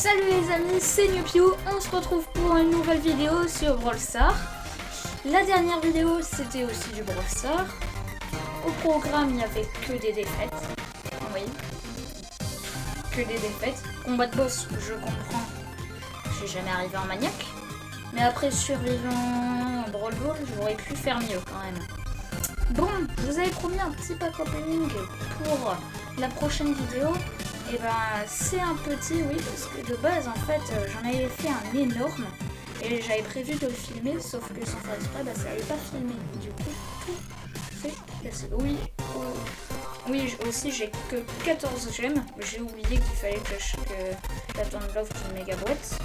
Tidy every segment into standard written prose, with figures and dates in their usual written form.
Salut les amis, c'est Nupio, on se retrouve pour une nouvelle vidéo sur Brawl Stars. La dernière vidéo c'était aussi du Brawl Stars. Au programme il n'y avait que des défaites. Oui, que des défaites. Combat de boss, je comprends, je suis jamais arrivé en maniaque. Mais après survivant Brawl Ball, j'aurais pu faire mieux quand même. Bon, je vous avais promis un petit pack opening pour la prochaine vidéo. Et ben c'est un petit, oui, parce que de base en fait j'en avais fait un énorme et j'avais prévu de le filmer, sauf que sans faire exprès, bah, ça n'avait pas filmé. Du coup tout s'est cassé. Oui, oui, aussi j'ai que 14 gemmes. J'ai oublié qu'il fallait que j'attende l'offre d'une méga boîte.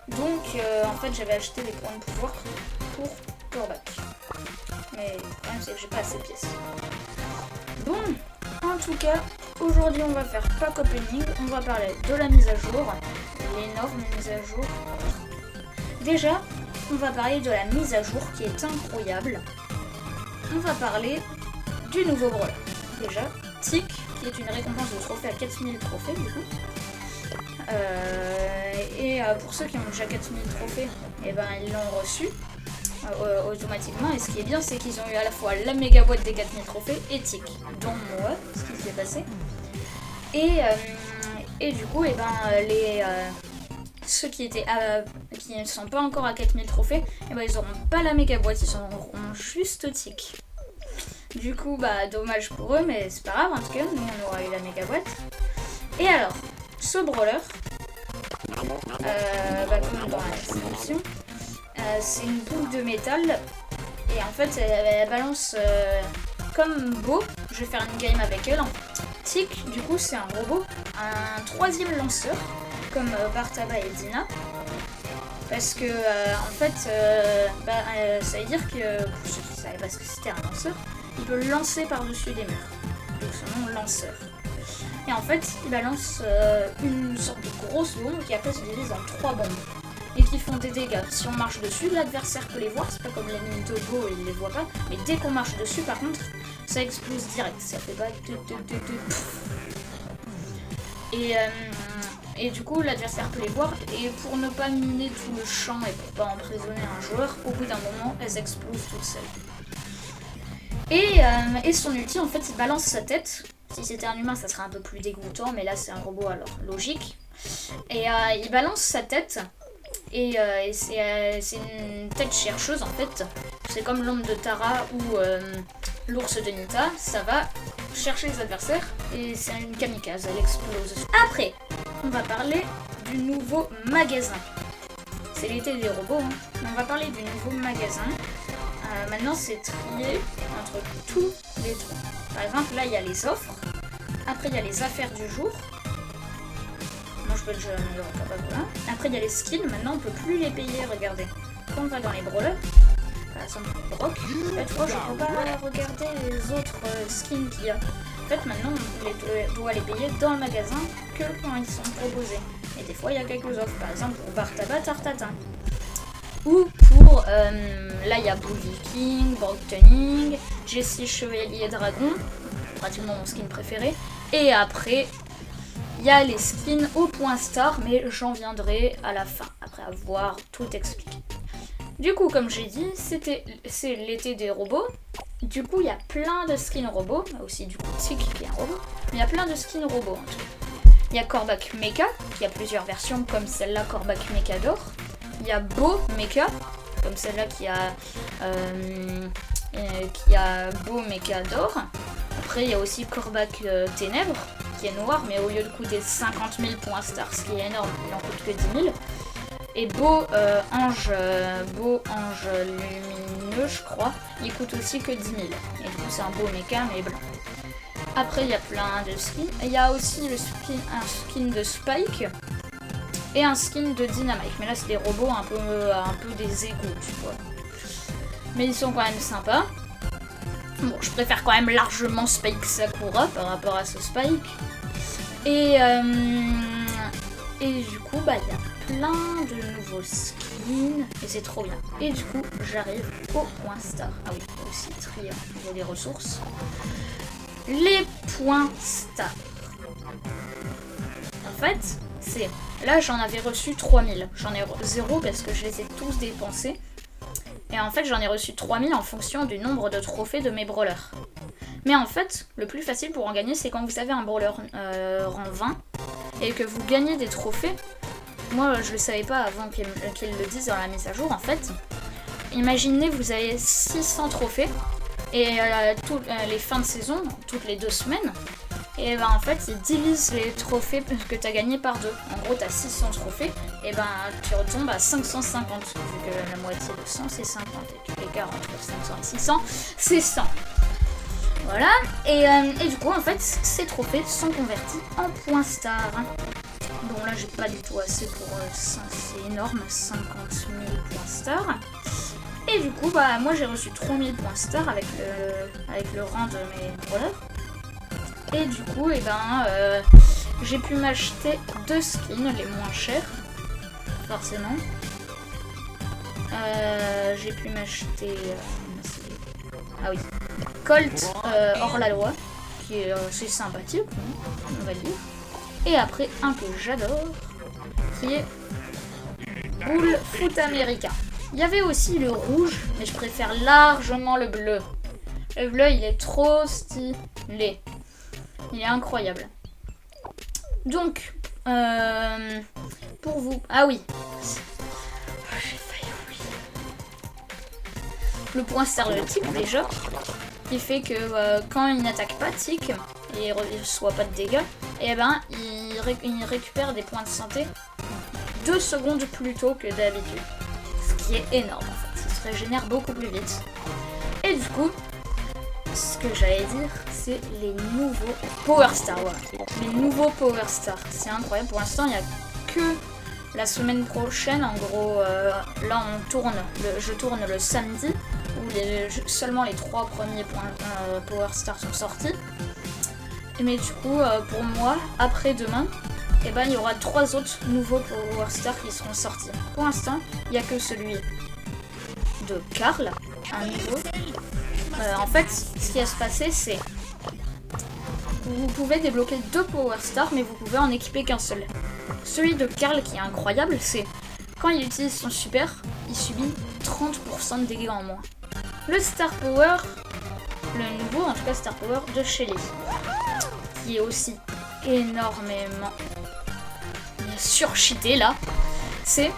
Donc en fait j'avais acheté des points de pouvoir pour Corbac. Mais le problème c'est que j'ai pas assez de pièces. Bon, en tout cas, aujourd'hui on va faire pack opening, on va parler de la mise à jour, l'énorme mise à jour. Déjà, on va parler de la mise à jour qui est incroyable. On va parler du nouveau brawler. Déjà, Tick, qui est une récompense de trophée à 4000 trophées du coup. Pour ceux qui ont déjà 4000 trophées, et ben ils l'ont reçu automatiquement, et ce qui est bien c'est qu'ils ont eu à la fois la méga boîte des 4000 trophées et Tick, dont moi, ce qui s'est passé. Et du coup, et ben ceux qui ne sont pas encore à 4000 trophées, et ben ils auront pas la méga boîte, ils auront juste Tick. Du coup, bah dommage pour eux, mais c'est pas grave, en tout cas, nous on aura eu la méga boîte. Et alors, ce brawler, comme dans la description, c'est une boule de métal et en fait elle balance comme Beau. Je vais faire une game avec elle. Tick, du coup c'est un robot, un troisième lanceur comme Bartaba et Dina, parce que en fait ça veut dire que pour ceux qui savaient pas ce que c'était un lanceur, il peut lancer par dessus des murs, donc son nom lanceur. Et en fait il balance une sorte de grosse bombe qui après se divise en 3 bombes et qui font des dégâts. Si on marche dessus, l'adversaire peut les voir, c'est pas comme l'ennemi de Beau, il les voit pas, mais dès qu'on marche dessus par contre, ça explose direct, ça fait pas et du coup l'adversaire peut les voir, et pour ne pas miner tout le champ et pour pas emprisonner un joueur, au bout d'un moment elles explosent toutes seules. Et son ulti en fait il balance sa tête. Si c'était un humain ça serait un peu plus dégoûtant, mais là c'est un robot alors logique. Et il balance sa tête. Et c'est une tête chercheuse en fait. C'est comme l'ombre de Tara ou l'ours de Nita. Ça va chercher les adversaires et c'est une kamikaze, elle explose. Après, on va parler du nouveau magasin. C'est l'été des robots, hein. On va parler du nouveau magasin. Maintenant c'est trié entre tous les trucs. Par exemple là il y a les offres. Après il y a les affaires du jour. Moi je peux déjà améliorer capable là. Après il y a les skins, maintenant on peut plus les payer, regardez. Quand on va dans les brawlers, par exemple Brock, en fait moi je peux pas regarder les autres skins qu'il y a. En fait maintenant on doit les payer dans le magasin que quand ils sont proposés. Et des fois il y a quelques offres, par exemple pour Bartaba Tartatin. Ou pour, là il y a Bull Viking, Brock Tuning, Jessie Chevalier Dragon, pratiquement mon skin préféré. Et après, il y a les skins au point star, mais j'en viendrai à la fin, après avoir tout expliqué. Du coup, comme j'ai dit, c'est l'été des robots. Du coup, il y a plein de skins robots, aussi du coup Tick qui est un robot, mais il y a plein de skins robots en tout cas. Il y a Corbac Mecha, qui a plusieurs versions, comme celle-là, Corbac Mecha d'or. Il y a Beau Mecha, comme celle-là qui a Beau Mecha d'or. Après, il y a aussi Corbac Ténèbres, qui est noir, mais au lieu de coûter 50 000 points star, ce qui est énorme, il en coûte que 10 000. Et Beau Ange Lumineux, je crois, il coûte aussi que 10 000. Et du coup, c'est un beau mecha, mais blanc. Après, il y a plein de skins. Il y a aussi un skin de Spike et un skin de Dynamite. Mais là, c'est des robots un peu des égouts, tu vois. Mais ils sont quand même sympas. Bon, je préfère quand même largement Spike Sakura par rapport à ce Spike. Et du coup, bah, il y a plein de nouveaux skins et c'est trop bien. Et du coup, j'arrive au point star. Ah oui, aussi trier au niveau des ressources. Les points star. En fait, c'est... Là, j'en avais reçu 3000. J'en ai 0 parce que je les ai tous dépensés. Et en fait, j'en ai reçu 3000 en fonction du nombre de trophées de mes brawlers. Mais en fait, le plus facile pour en gagner, c'est quand vous avez un brawler rang 20 et que vous gagnez des trophées. Moi, je le savais pas avant qu'ils le disent dans la mise à jour, en fait. Imaginez, vous avez 600 trophées et les fins de saison, toutes les 2 semaines, et ben en fait, ils divisent les trophées que tu as gagnés par 2. En gros, tu as 600 trophées, et ben tu retombes à 550, vu que la moitié de 100 c'est 50, et l'écart entre 500 et 600 c'est 100. Voilà, et du coup, en fait, ces trophées sont convertis en points stars. Bon, là, j'ai pas du tout assez pour ça, c'est énorme, 50 000 points stars. Et du coup, bah, moi, j'ai reçu 3000 points stars avec le rang de mes brawlers. Et du coup, j'ai pu m'acheter 2 skins les moins chers, forcément. J'ai pu m'acheter... ah oui, Colt hors-la-loi, qui est assez sympathique, on va dire. Et après, un que j'adore, qui est Boule Foot America. Il y avait aussi le rouge, mais je préfère largement le bleu. Le bleu, il est trop stylé. Il est incroyable. Donc, pour vous... Ah oui. J'ai failli oublier. Le point star de Tick, déjà, qui fait que quand il n'attaque pas Tick, et il ne reçoit pas de dégâts, et ben, il récupère des points de santé 2 secondes plus tôt que d'habitude. Ce qui est énorme, en fait. Ça se régénère beaucoup plus vite. Et du coup... Ce que j'allais dire, c'est les nouveaux Power Stars. Voilà. Les nouveaux Power Stars. C'est incroyable. Pour l'instant, il n'y a que la semaine prochaine. En gros, là, je tourne le samedi où seulement les 3 premiers Power Stars sont sortis. Mais du coup, pour moi, après-demain, il y aura 3 autres nouveaux Power Stars qui seront sortis. Pour l'instant, il n'y a que celui de Carl, un nouveau. En fait, ce qui va se passer, c'est vous pouvez débloquer 2 Power Stars, mais vous pouvez en équiper qu'un seul. Celui de Carl, qui est incroyable, c'est quand il utilise son super, il subit 30% de dégâts en moins. Le Star Power, le nouveau, en tout cas Star Power de Shelly, qui est aussi énormément surcheaté là, c'est...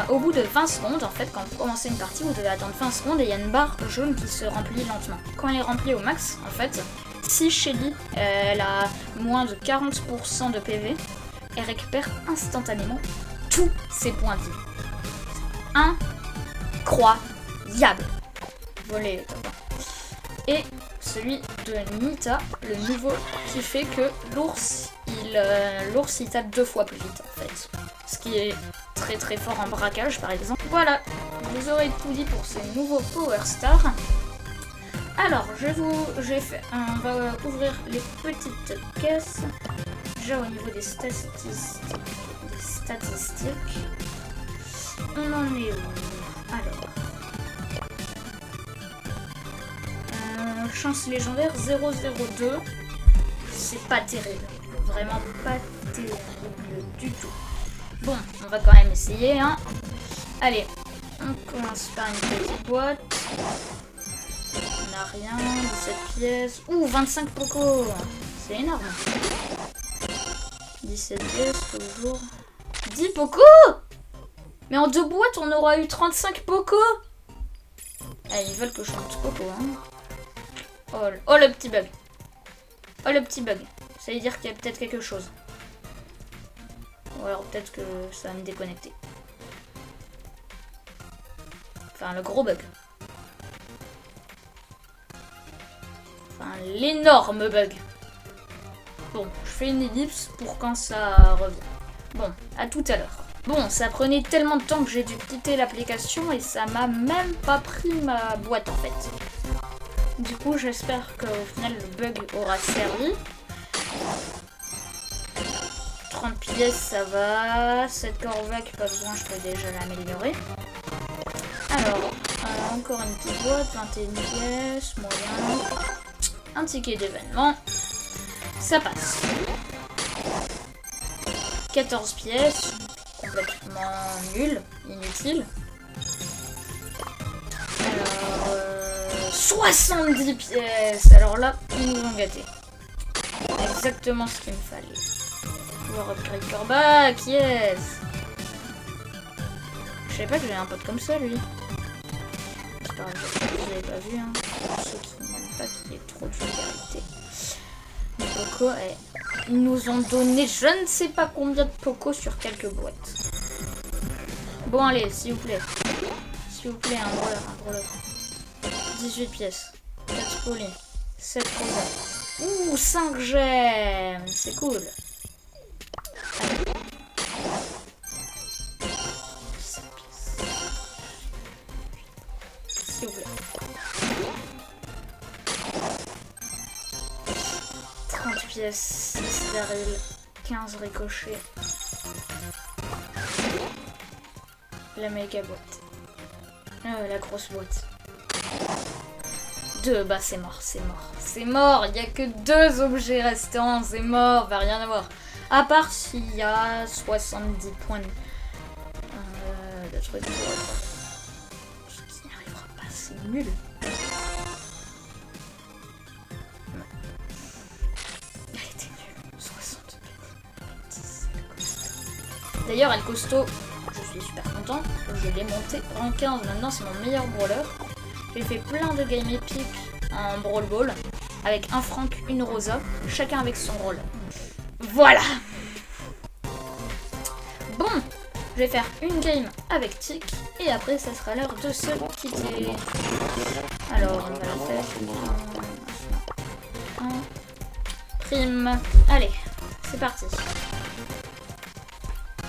au bout de 20 secondes, en fait, quand vous commencez une partie, vous devez attendre 20 secondes et il y a une barre jaune qui se remplit lentement. Quand elle est remplie au max, en fait, si Shelly elle a moins de 40% de PV, elle récupère instantanément tous ses points de vie. Incroyable. Voler top. Et celui de Nita, le nouveau, qui fait que l'ours il tape 2 fois plus vite, en fait. Ce qui est très très fort en braquage, par exemple. Voilà, vous aurez tout dit pour ces nouveaux Power Stars. Alors, on va ouvrir les petites caisses. Déjà au niveau des statistiques. On en est où? Alors. Chance légendaire 002. C'est pas terrible. Vraiment pas terrible du tout. Bon, on va quand même essayer, hein. Allez, on commence par une petite boîte. On n'a rien, 17 pièces. Ouh, 25 pocos. C'est énorme. 17 pièces, toujours. 10 pocos. Mais en 2 boîtes, on aura eu 35 pocos. Ah, ils veulent que je monte poco, hein. Oh, le petit bug. Oh, le petit bug. Ça veut dire qu'il y a peut-être quelque chose. Ou alors peut-être que ça va me déconnecter. Enfin, le gros bug. Enfin, l'énorme bug. Bon, je fais une ellipse pour quand ça revient. Bon, à tout à l'heure. Bon, ça prenait tellement de temps que j'ai dû quitter l'application et ça m'a même pas pris ma boîte en fait. Du coup, j'espère qu'au final le bug aura servi. 30 pièces, ça va. 7 Corvac, pas besoin, je peux déjà l'améliorer. Alors, encore une petite boîte, 21 pièces, moyen. Un ticket d'événement. Ça passe. 14 pièces. Complètement nul, inutile. Alors, 70 pièces. Alors là, ils nous ont gâtés. Exactement ce qu'il me fallait. Pouvoir upgrade Corbac, yes. Je savais pas que j'avais un pote comme ça, lui. C'est pas grave, vous l'avez pas vu, hein. Pour ceux qui n'aiment pas qu'il y ait trop de vulgarité. Poco, ils nous ont donné je ne sais pas combien de Poco sur quelques boîtes. Bon, allez, s'il vous plaît. S'il vous plaît, un brawler. 18 pièces. 4 polis. 7 rosas. Ouh, 5 gemmes. C'est cool. Allez. 17 pièces. S'il vous plaît. 30 pièces. 6 Daryl. 15 ricochets. La méga boîte. La grosse boîte. 2, bah c'est mort. C'est mort, il n'y a que 2 objets restants, c'est mort, va rien avoir. À part s'il y a 70 points de trucs pour ce qui n'y arrivera pas, c'est nul. Elle était nulle, 60. D'ailleurs, El Costo, je suis super content, je l'ai monté en 15, maintenant c'est mon meilleur brawler. J'ai fait plein de games épiques en Brawl Ball avec un Frank, une Rosa, chacun avec son rôle. Voilà. Bon, je vais faire une game avec Tic et après ça sera l'heure de se quitter. Alors on va la faire. Prime. Allez, c'est parti.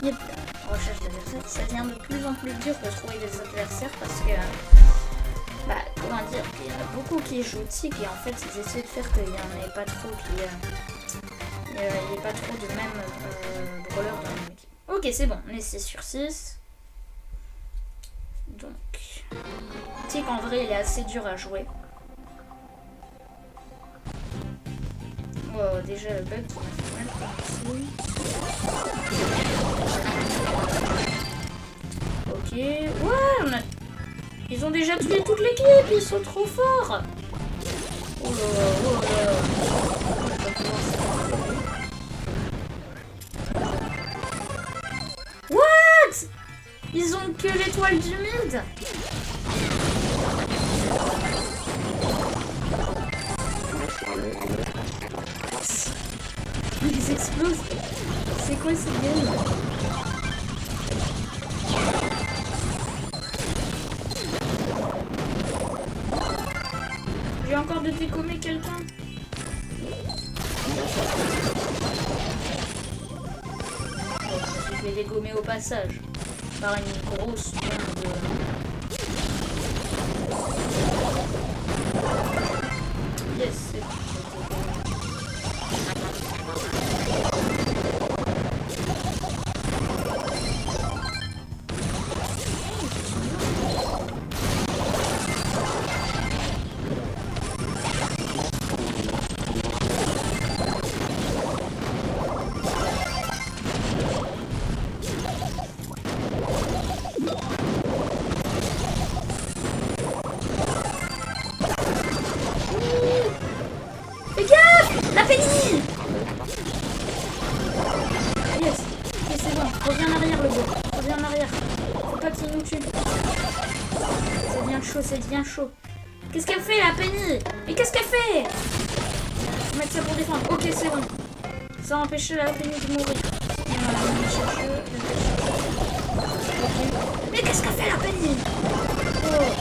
Yep. Recherche d'adversaires. Ça devient de plus en plus dur de trouver des adversaires parce que bah, comment dire, il y en a beaucoup qui jouent Tic et en fait ils essaient de faire qu'il n'y en ait pas trop il n'y ait pas trop de même brawler dans le équipe. Ok, c'est bon, on est 6 sur 6. Donc, Tic en vrai il est assez dur à jouer. Wow, déjà le bug qui m'a fait mal commencer. Ok, ouais, ils ont déjà tué toute l'équipe, ils sont trop forts. Oh là là, oh là là. What? Ils ont que l'étoile du mid. Ils explosent. C'est quoi cette game? J'ai encore de dégommer quelqu'un. Je vais dégommer au passage par une grosse bombe. Yes, c'est bon. Ça devient chaud. Qu'est-ce qu'elle fait la Penny? Mais qu'est-ce qu'elle fait? Je vais mettre ça pour défendre. Ok, c'est bon. Ça a empêché la Penny de mourir. Mais qu'est-ce qu'elle fait la Penny? Oh.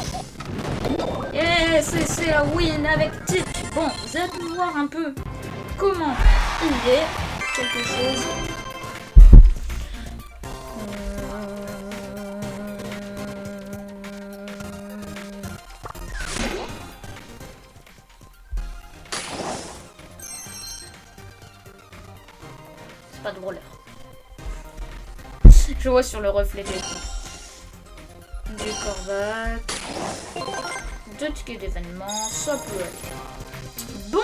Et c'est la win avec Tic. Bon, vous allez pu voir un peu comment il est. Quelque chose. Pas de brawler. Je vois sur le reflet des Corvac. 2 tickets d'événement, ça peut aller. Bon,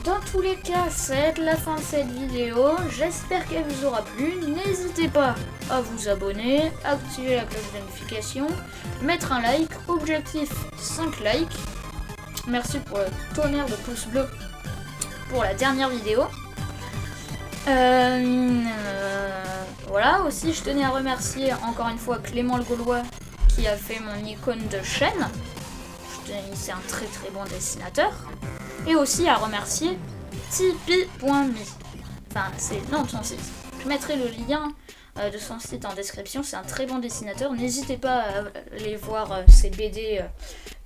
dans tous les cas, ça va être la fin de cette vidéo. J'espère qu'elle vous aura plu. N'hésitez pas à vous abonner, activer la cloche de notification, mettre un like. Objectif 5 likes. Merci pour le tonnerre de pouces bleus pour la dernière vidéo. Voilà, aussi je tenais à remercier encore une fois Clément le Gaulois qui a fait mon icône de chaîne. C'est un très très bon dessinateur. Et aussi à remercier Tipeee.me. Enfin, c'est non, son site. Je mettrai le lien de son site en description. C'est un très bon dessinateur. N'hésitez pas à aller voir ses BD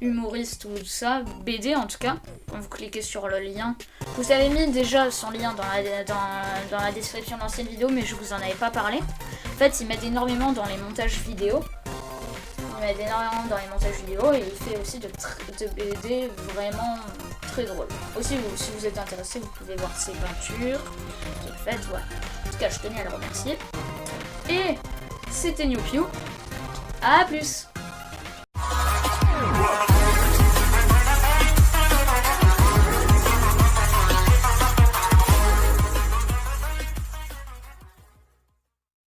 humoristes ou tout ça. BD en tout cas. Quand vous cliquez sur le lien. Vous avez mis déjà son lien dans la description de l'ancienne vidéo, mais je vous en avais pas parlé. En fait, il m'aide énormément dans les montages vidéo. Il m'aide énormément dans les montages vidéo et il fait aussi de BD vraiment très drôles. Aussi, si vous êtes intéressé, vous pouvez voir ses peintures qu'il fait, voilà. En tout cas, je tenais à le remercier. Et c'était New Pew. À plus!